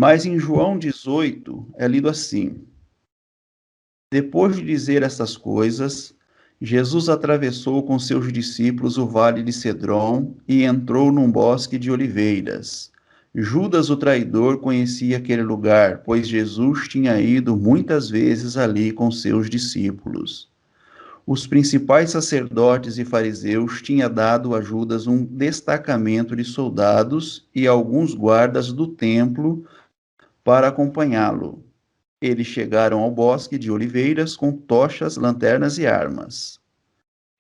Mas em João 18 é lido assim: Depois de dizer estas coisas, Jesus atravessou com seus discípulos o vale de Cedron e entrou num bosque de oliveiras. Judas, o traidor, conhecia aquele lugar, pois Jesus tinha ido muitas vezes ali com seus discípulos. Os principais sacerdotes e fariseus tinham dado a Judas um destacamento de soldados e alguns guardas do templo para acompanhá-lo. Eles chegaram ao bosque de oliveiras com tochas, lanternas e armas.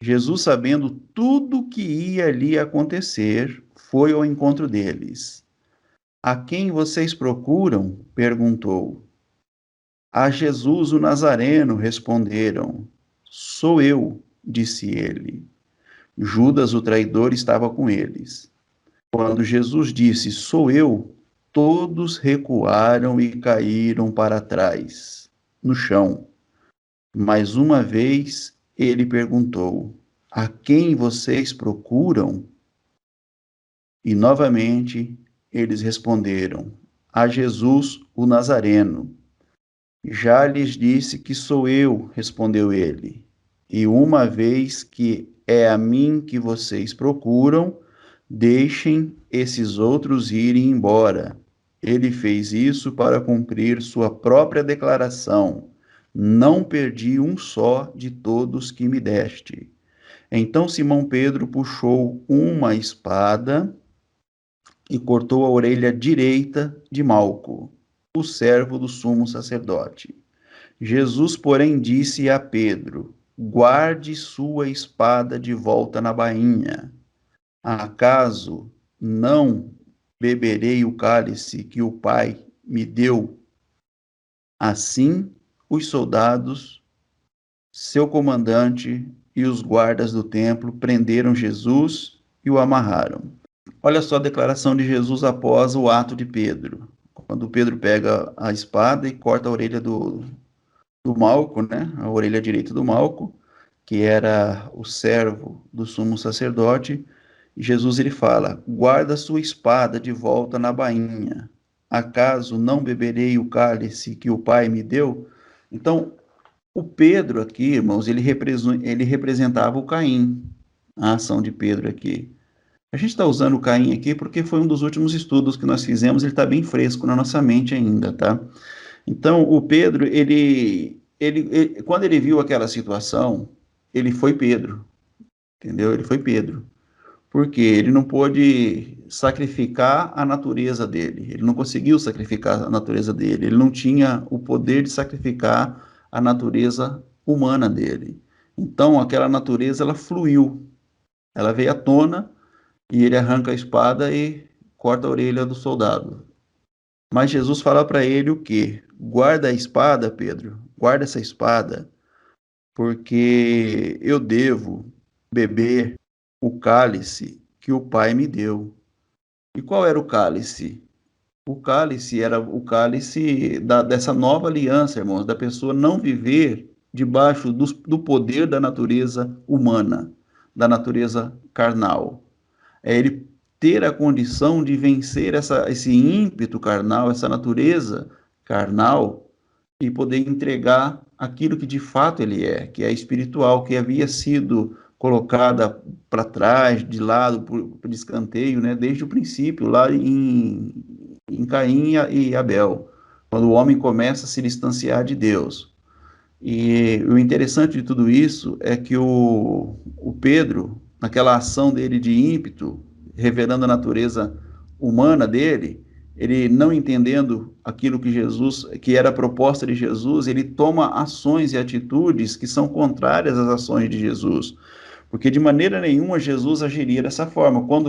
Jesus, sabendo tudo o que ia ali acontecer, foi ao encontro deles. A quem vocês procuram? Perguntou. A Jesus o Nazareno, responderam. Sou eu, disse ele. Judas, o traidor, estava com eles. Quando Jesus disse, sou eu, todos recuaram e caíram para trás, no chão. Mais uma vez ele perguntou: A quem vocês procuram? E novamente eles responderam: A Jesus, o Nazareno. Já lhes disse que sou eu, respondeu ele. E uma vez que é a mim que vocês procuram, deixem esses outros irem embora. Ele fez isso para cumprir sua própria declaração: Não perdi um só de todos que me deste. Então Simão Pedro puxou uma espada e cortou a orelha direita de Malco, o servo do sumo sacerdote. Jesus, porém, disse a Pedro: Guarde sua espada de volta na bainha. Acaso não beberei o cálice que o Pai me deu? Assim, os soldados, seu comandante e os guardas do templo prenderam Jesus e o amarraram. Olha só a declaração de Jesus após o ato de Pedro. Quando Pedro pega a espada e corta a orelha do Malco, né? A orelha direita do Malco, que era o servo do sumo sacerdote. Jesus ele fala: Guarda sua espada de volta na bainha. Acaso não beberei o cálice que o Pai me deu? Então, o Pedro aqui, irmãos, ele representava o Caim, a ação de Pedro aqui. A gente está usando o Caim aqui porque foi um dos últimos estudos que nós fizemos, ele está bem fresco na nossa mente ainda, tá? Então, o Pedro, quando ele viu aquela situação, ele foi Pedro, entendeu? Ele foi Pedro. Porque ele não pôde sacrificar a natureza dele, ele não conseguiu sacrificar a natureza dele, ele não tinha o poder de sacrificar a natureza humana dele. Então, aquela natureza, ela fluiu, ela veio à tona e ele arranca a espada e corta a orelha do soldado. Mas Jesus fala para ele o quê? Guarda a espada, Pedro, guarda essa espada, porque eu devo beber o cálice que o Pai me deu. E qual era o cálice? O cálice era o cálice dessa nova aliança, irmãos, da pessoa não viver debaixo do poder da natureza humana, da natureza carnal. É ele ter a condição de vencer esse ímpeto carnal, essa natureza carnal, e poder entregar aquilo que de fato ele é, que é espiritual, que havia sido colocada para trás, de lado, por escanteio, né, desde o princípio, lá em Caim e Abel, quando o homem começa a se distanciar de Deus. E o interessante de tudo isso é que o Pedro, naquela ação dele de ímpeto, revelando a natureza humana dele, ele não entendendo aquilo que Jesus, que era a proposta de Jesus, ele toma ações e atitudes que são contrárias às ações de Jesus. Porque de maneira nenhuma Jesus agiria dessa forma. Quando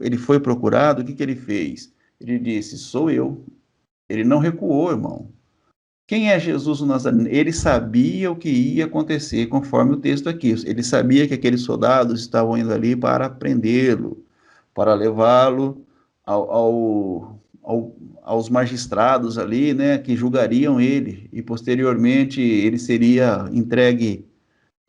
ele foi procurado, o que ele fez? Ele disse: Sou eu. Ele não recuou, irmão. Quem é Jesus o Nazareno? Ele sabia o que ia acontecer, conforme o texto aqui. Ele sabia que aqueles soldados estavam indo ali para prendê-lo, para levá-lo aos magistrados ali, né, que julgariam ele, e posteriormente ele seria entregue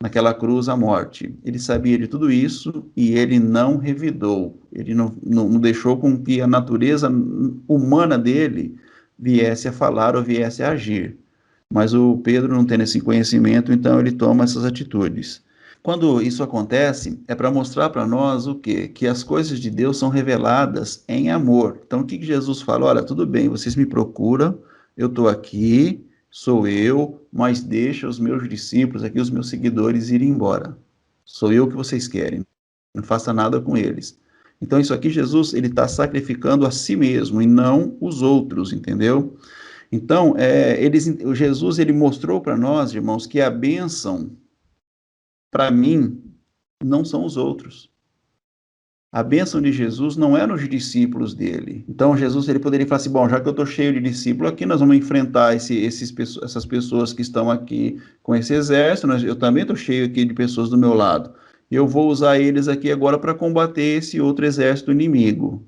naquela cruz a morte. Ele sabia de tudo isso e ele não revidou, ele não deixou com que a natureza humana dele viesse a falar ou viesse a agir. Mas o Pedro não tem esse conhecimento, então ele toma essas atitudes. Quando isso acontece, é para mostrar para nós o quê? Que as coisas de Deus são reveladas em amor. Então, o que Jesus fala? Olha, tudo bem, vocês me procuram, eu estou aqui, sou eu, mas deixa os meus discípulos aqui, os meus seguidores, irem embora. Sou eu que vocês querem. Não faça nada com eles. Então, isso aqui, Jesus, ele está sacrificando a si mesmo e não os outros, entendeu? Então, Jesus, ele mostrou para nós, irmãos, que a bênção, para mim, não são os outros. A bênção de Jesus não é nos discípulos dele. Então, Jesus ele poderia falar assim, bom, já que eu estou cheio de discípulos aqui, nós vamos enfrentar essas pessoas que estão aqui com esse exército, eu também estou cheio aqui de pessoas do meu lado. Eu vou usar eles aqui agora para combater esse outro exército inimigo.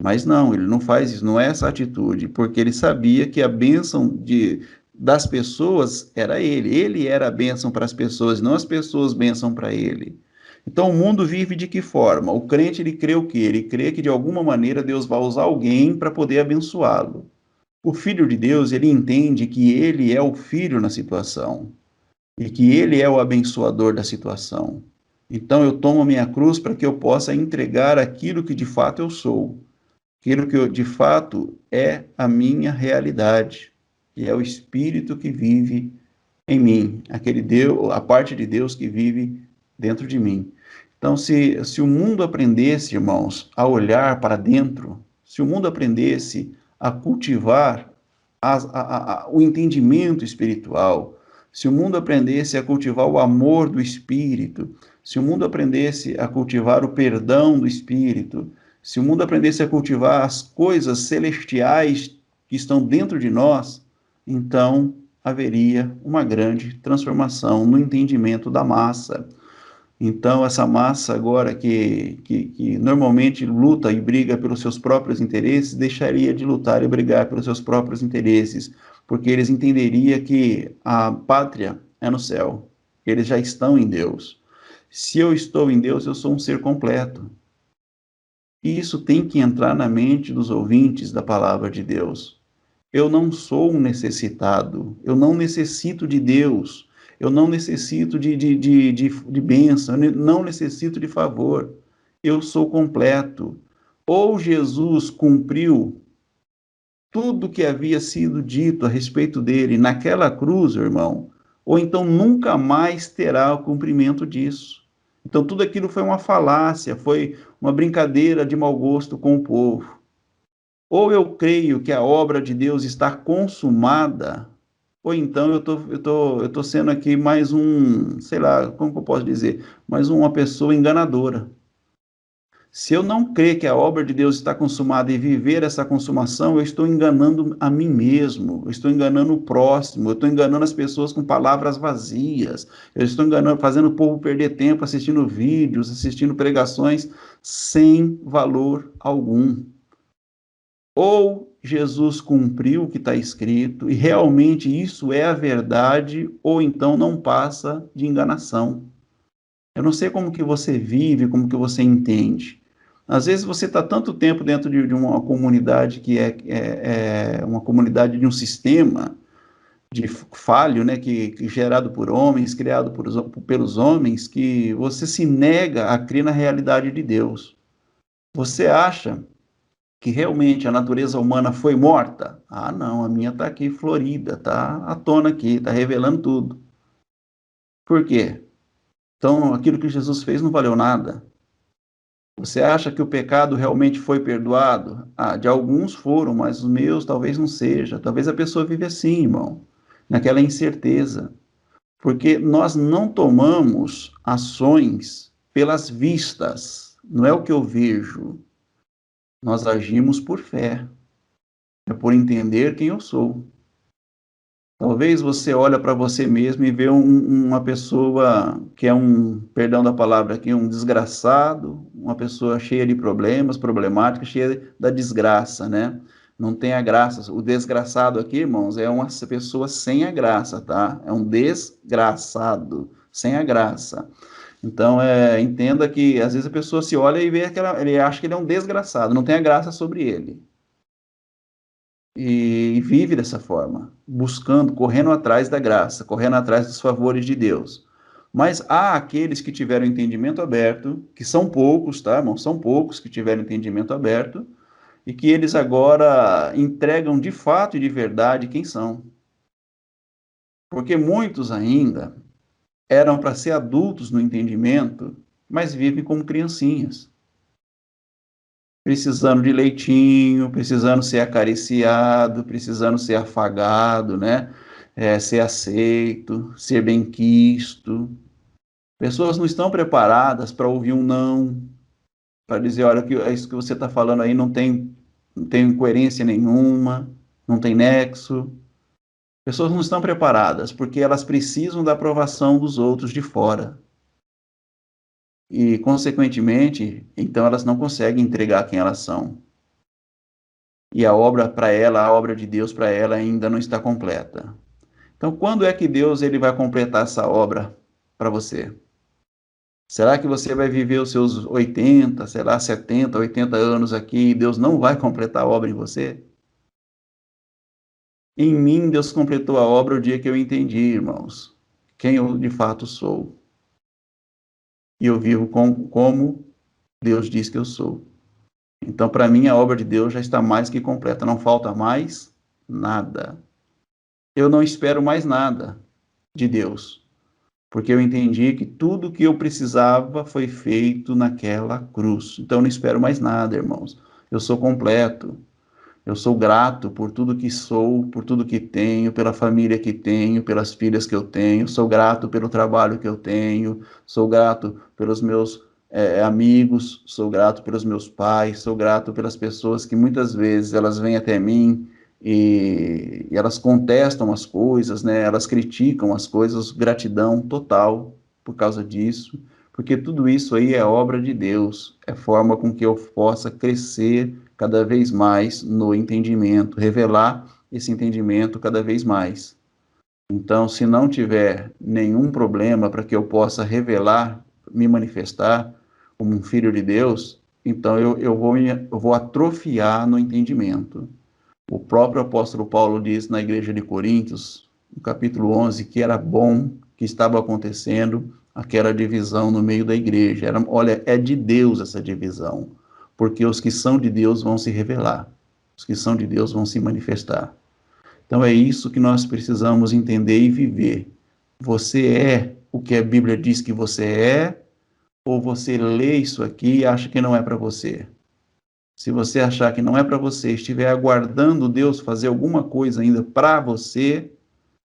Mas não, ele não faz isso, não é essa atitude, porque ele sabia que a bênção das pessoas era ele. Ele era a bênção para as pessoas, não as pessoas bênção para ele. Então o mundo vive de que forma? O crente ele crê o quê? Ele crê que de alguma maneira Deus vai usar alguém para poder abençoá-lo. O filho de Deus, ele entende que ele é o filho na situação e que ele é o abençoador da situação. Então eu tomo a minha cruz para que eu possa entregar aquilo que de fato eu sou, aquilo que de fato é a minha realidade, que é o Espírito que vive em mim, aquele Deus, a parte de Deus que vive dentro de mim. Então, se o mundo aprendesse, irmãos, a olhar para dentro, se o mundo aprendesse a cultivar o entendimento espiritual, se o mundo aprendesse a cultivar o amor do Espírito, se o mundo aprendesse a cultivar o perdão do Espírito, se o mundo aprendesse a cultivar as coisas celestiais que estão dentro de nós, então haveria uma grande transformação no entendimento da massa. Então, essa massa agora que normalmente luta e briga pelos seus próprios interesses, deixaria de lutar e brigar pelos seus próprios interesses, porque eles entenderiam que a pátria é no céu, eles já estão em Deus. Se eu estou em Deus, eu sou um ser completo. E isso tem que entrar na mente dos ouvintes da palavra de Deus. Eu não sou um necessitado, eu não necessito de Deus, eu não necessito de bênção, eu não necessito de favor, eu sou completo. Ou Jesus cumpriu tudo que havia sido dito a respeito dele naquela cruz, irmão, ou então nunca mais terá o cumprimento disso. Então tudo aquilo foi uma falácia, foi uma brincadeira de mau gosto com o povo. Ou eu creio que a obra de Deus está consumada, ou então eu tô sendo aqui mais um, sei lá, como que eu posso dizer, mais uma pessoa enganadora. Se eu não crer que a obra de Deus está consumada e viver essa consumação, eu estou enganando a mim mesmo, eu estou enganando o próximo, eu estou enganando as pessoas com palavras vazias, eu estou enganando, fazendo o povo perder tempo assistindo vídeos, assistindo pregações sem valor algum. Ou Jesus cumpriu o que está escrito e realmente isso é a verdade, ou então não passa de enganação. Eu não sei como que você vive, como que você entende. Às vezes você está tanto tempo dentro de uma comunidade que é uma comunidade de um sistema de falho, né, que gerado por homens, criado pelos homens, que você se nega a crer na realidade de Deus. Você acha que realmente a natureza humana foi morta? Ah, não, a minha está aqui florida, está à tona aqui, está revelando tudo. Por quê? Então, aquilo que Jesus fez não valeu nada. Você acha que o pecado realmente foi perdoado? Ah, de alguns foram, mas os meus talvez não seja. Talvez a pessoa vive assim, irmão, naquela incerteza. Porque nós não tomamos ações pelas vistas, não é o que eu vejo. Nós agimos por fé, é por entender quem eu sou. Talvez você olha para você mesmo e vê uma pessoa que é perdão da palavra aqui, um desgraçado, uma pessoa cheia de problemas, problemática, cheia da desgraça, né? Não tem a graça. O desgraçado aqui, irmãos, é uma pessoa sem a graça, tá? É um desgraçado, sem a graça. Então, entenda que às vezes a pessoa se olha e vê ele acha que ele é um desgraçado, não tem a graça sobre ele. E vive dessa forma, buscando, correndo atrás da graça, correndo atrás dos favores de Deus. Mas há aqueles que tiveram entendimento aberto, que são poucos, tá, irmão? São poucos que tiveram entendimento aberto, e que eles agora entregam de fato e de verdade quem são. Porque muitos ainda eram para ser adultos no entendimento, mas vivem como criancinhas. Precisando de leitinho, precisando ser acariciado, precisando ser afagado, né? Ser aceito, ser benquisto. Pessoas não estão preparadas para ouvir um não, para dizer, olha, isso que você está falando aí não tem coerência nenhuma, não tem nexo. Pessoas não estão preparadas, porque elas precisam da aprovação dos outros de fora. E, consequentemente, então elas não conseguem entregar quem elas são. E a obra para ela, a obra de Deus para ela ainda não está completa. Então, quando é que Deus ele vai completar essa obra para você? Será que você vai viver os seus 80, sei lá, 70, 80 anos aqui e Deus não vai completar a obra em você? Em mim, Deus completou a obra o dia que eu entendi, irmãos, quem eu de fato sou. E eu vivo como Deus diz que eu sou. Então, para mim, a obra de Deus já está mais que completa, não falta mais nada. Eu não espero mais nada de Deus, porque eu entendi que tudo que eu precisava foi feito naquela cruz. Então, eu não espero mais nada, irmãos. Eu sou completo. Eu sou grato por tudo que sou, por tudo que tenho, pela família que tenho, pelas filhas que eu tenho. Sou grato pelo trabalho que eu tenho. Sou grato pelos meus amigos. Sou grato pelos meus pais. Sou grato pelas pessoas que muitas vezes elas vêm até mim e elas contestam as coisas, né? Elas criticam as coisas. Gratidão total por causa disso, porque tudo isso aí é obra de Deus. É forma com que eu possa crescer cada vez mais no entendimento, revelar esse entendimento cada vez mais. Então, se não tiver nenhum problema para que eu possa revelar, me manifestar como um filho de Deus, então eu vou atrofiar no entendimento. O próprio apóstolo Paulo diz na igreja de Coríntios, no capítulo 11, que era bom que estava acontecendo aquela divisão no meio da igreja. Olha, é de Deus essa divisão, porque os que são de Deus vão se revelar, os que são de Deus vão se manifestar. Então é isso que nós precisamos entender e viver. Você é o que a Bíblia diz que você é, ou você lê isso aqui e acha que não é para você? Se você achar que não é para você, estiver aguardando Deus fazer alguma coisa ainda para você,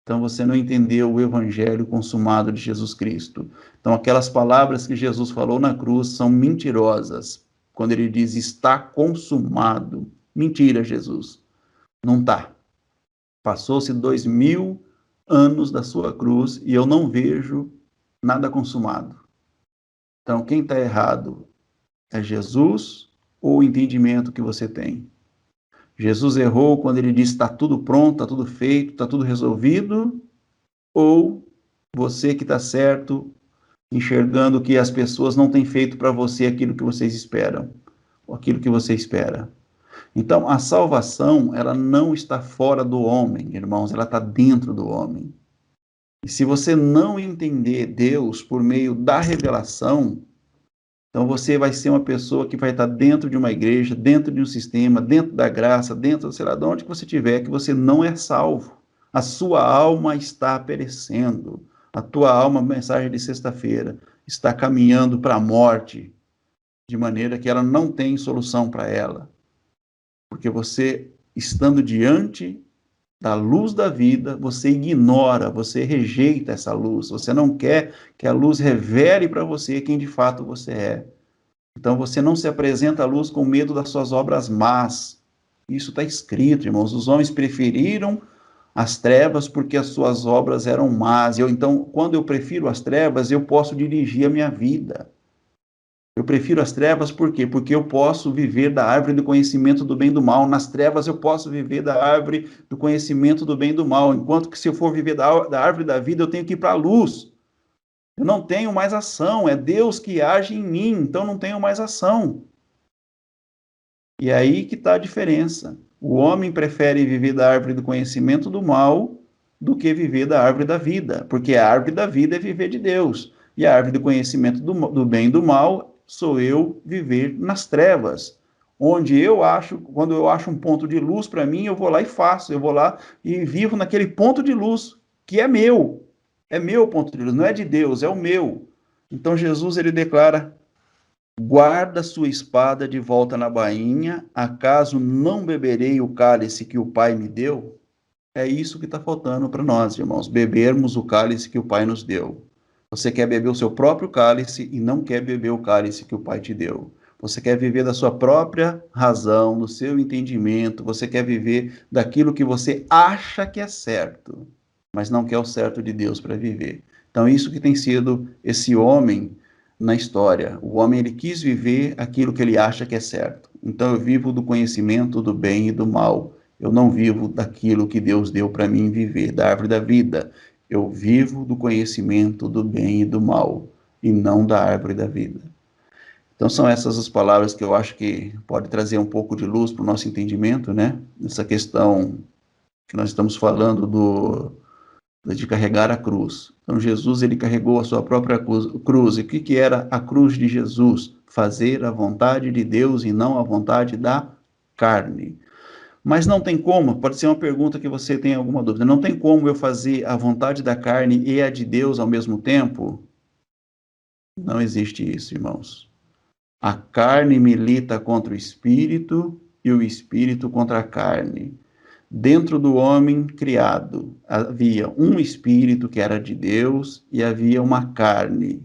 então você não entendeu o evangelho consumado de Jesus Cristo. Então aquelas palavras que Jesus falou na cruz são mentirosas. Quando ele diz está consumado. Mentira, Jesus. Não está. Passou-se 2000 anos da sua cruz e eu não vejo nada consumado. Então quem está errado é Jesus ou o entendimento que você tem? Jesus errou quando ele disse está tudo pronto, está tudo feito, está tudo resolvido? Ou você que está certo, enxergando que as pessoas não têm feito para você aquilo que vocês esperam, ou aquilo que você espera? Então, a salvação, ela não está fora do homem, irmãos, ela está dentro do homem. E se você não entender Deus por meio da revelação, então você vai ser uma pessoa que vai estar dentro de uma igreja, dentro de um sistema, dentro da graça, dentro, sei lá, de onde você estiver, que você não é salvo. A sua alma está perecendo. A tua alma, mensagem de sexta-feira, está caminhando para a morte, de maneira que ela não tem solução para ela. Porque você, estando diante da luz da vida, você ignora, você rejeita essa luz. Você não quer que a luz revele para você quem de fato você é. Então você não se apresenta à luz com medo das suas obras más. Isso está escrito, irmãos. Os homens preferiram as trevas porque as suas obras eram más. Então, quando eu prefiro as trevas, eu posso dirigir a minha vida. Eu prefiro as trevas por quê? Porque eu posso viver da árvore do conhecimento do bem e do mal. Nas trevas eu posso viver da árvore do conhecimento do bem e do mal. Enquanto que se eu for viver da árvore da vida, eu tenho que ir para a luz. Eu não tenho mais ação, é Deus que age em mim, então não tenho mais ação. E aí que está a diferença. O homem prefere viver da árvore do conhecimento do mal do que viver da árvore da vida, porque a árvore da vida é viver de Deus, e a árvore do conhecimento do bem e do mal sou eu viver nas trevas, onde eu acho, quando eu acho um ponto de luz para mim, eu vou lá e faço, eu vou lá e vivo naquele ponto de luz que é meu ponto de luz, não é de Deus, é o meu. Então Jesus ele declara: guarda sua espada de volta na bainha, acaso não beberei o cálice que o Pai me deu? É isso que está faltando para nós, irmãos, bebermos o cálice que o Pai nos deu. Você quer beber o seu próprio cálice e não quer beber o cálice que o Pai te deu. Você quer viver da sua própria razão, do seu entendimento, você quer viver daquilo que você acha que é certo, mas não quer o certo de Deus para viver. Então, isso que tem sido esse homem na história. O homem ele quis viver aquilo que ele acha que é certo. Então, eu vivo do conhecimento do bem e do mal. Eu não vivo daquilo que Deus deu para mim viver, da árvore da vida. Eu vivo do conhecimento do bem e do mal, e não da árvore da vida. Então são essas as palavras que eu acho que pode trazer um pouco de luz para o nosso entendimento, né? Nessa questão que nós estamos falando de carregar a cruz. Então Jesus ele carregou a sua própria cruz. E o que era a cruz de Jesus? Fazer a vontade de Deus e não a vontade da carne. Mas não tem como, pode ser uma pergunta que você tem alguma dúvida, não tem como eu fazer a vontade da carne e a de Deus ao mesmo tempo? Não existe isso, irmãos. A carne milita contra o espírito e o espírito contra a carne. Dentro do homem criado havia um espírito que era de Deus e havia uma carne.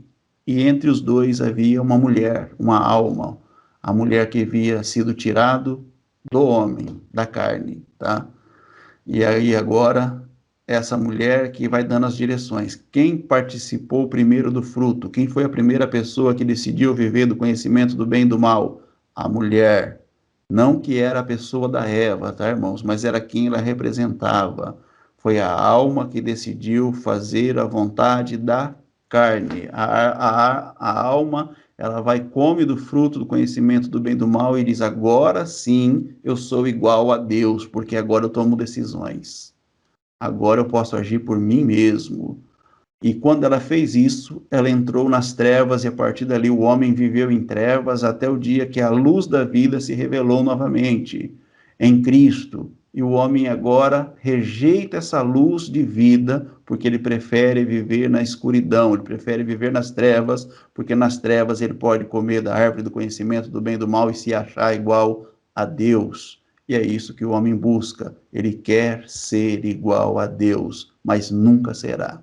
E entre os dois havia uma mulher, uma alma, a mulher que havia sido tirado do homem, da carne, tá? E aí agora essa mulher que vai dando as direções. Quem participou primeiro do fruto? Quem foi a primeira pessoa que decidiu viver do conhecimento do bem e do mal? A mulher. Não que era a pessoa da Eva, tá, irmãos? Mas era quem ela representava. Foi a alma que decidiu fazer a vontade da carne. A alma, ela vai, come do fruto do conhecimento do bem e do mal e diz: agora sim eu sou igual a Deus, porque agora eu tomo decisões. Agora eu posso agir por mim mesmo. E quando ela fez isso, ela entrou nas trevas e a partir dali o homem viveu em trevas até o dia que a luz da vida se revelou novamente em Cristo. E o homem agora rejeita essa luz de vida porque ele prefere viver na escuridão, ele prefere viver nas trevas, porque nas trevas ele pode comer da árvore do conhecimento do bem e do mal e se achar igual a Deus. E é isso que o homem busca. Ele quer ser igual a Deus, mas nunca será.